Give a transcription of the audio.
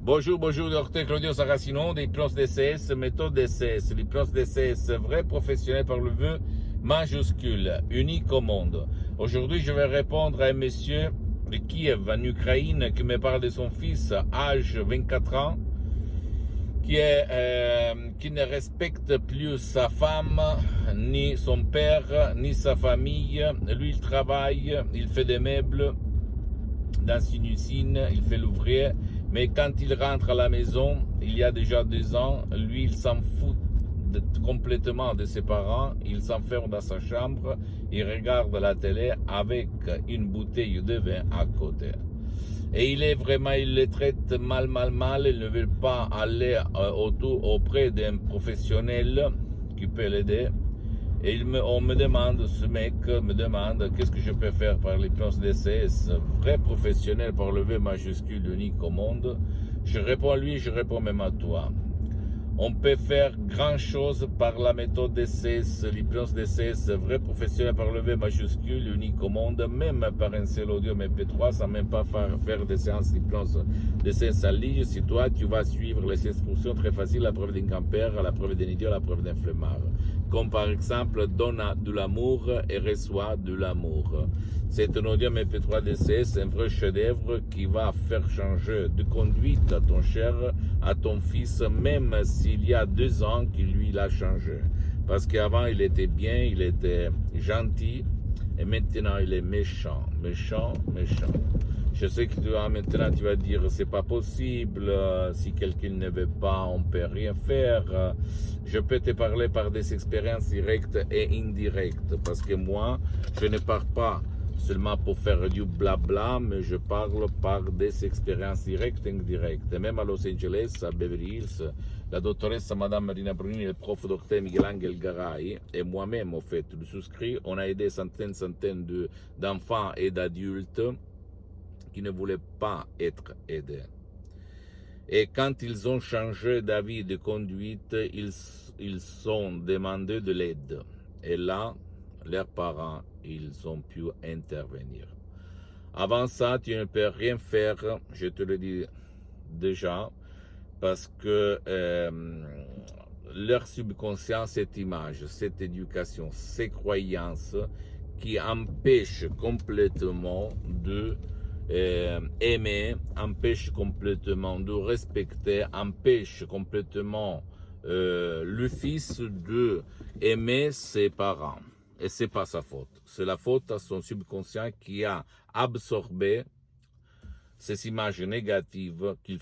Bonjour, docteur Claudio Saracino d'Hypnose DCS, méthode DCS. L'hypnose DCS, vrai professionnel par le vœu majuscule, unique au monde. Aujourd'hui, je vais répondre à un monsieur de Kiev, en Ukraine, qui me parle de son fils, âge 24 ans, qui ne respecte plus sa femme, ni son père, ni sa famille. Lui, il travaille, il fait des meubles dans une usine, il fait l'ouvrier, mais quand il rentre à la maison, il y a déjà 2 ans, lui, il s'en fout complètement de ses parents, il s'enferme dans sa chambre, il regarde la télé avec une bouteille de vin à côté. Et il les traite mal, il ne veut pas aller auprès d'un professionnel qui peut l'aider. Et ce mec me demande qu'est-ce que je peux faire par l'hypnose DCS, vrai professionnel par le V majuscule unique au monde. Je réponds à lui, je réponds même à toi. On peut faire grand chose par la méthode DCS, l'hypnose DCS, vrai professionnel par le V majuscule unique au monde, même par un seul audio MP3, sans même pas faire des séances d'hypnose DCS en ligne. Si toi, tu vas suivre les instructions très faciles, la preuve d'un campeur, la preuve d'un idiot, la preuve d'un flemmard. Comme par exemple, donne de l'amour et reçoit de l'amour. C'est un audio MP3 DCS, un vrai chef-d'œuvre qui va faire changer de conduite à ton cher, à ton fils, même s'il y a 2 ans qu'il lui l'a changé. Parce qu'avant, il était bien, il était gentil, et maintenant, il est méchant. Je sais que maintenant, tu vas dire, c'est pas possible, si quelqu'un ne veut pas, on peut rien faire. Je peux te parler par des expériences directes et indirectes, parce que moi, je ne parle pas seulement pour faire du blabla, mais je parle par des expériences directes et indirectes. Et même à Los Angeles, à Beverly Hills, la doctoresse Madame Marina Brunini et le prof docteur Miguel-Angel Garay, et moi-même, au fait, le souscrit, on a aidé centaines d'enfants et d'adultes qui ne voulaient pas être aidés. Et quand ils ont changé d'avis de conduite, ils ont demandé de l'aide. Et là, leurs parents, ils ont pu intervenir. Avant ça, tu ne peux rien faire, je te le dis déjà, parce que leur subconscient, cette image, cette éducation, ces croyances qui empêchent complètement de aimer, empêche complètement de respecter, empêche complètement le fils de aimer ses parents. Et c'est pas sa faute. C'est la faute à son subconscient qui a absorbé ces images négatives qu'il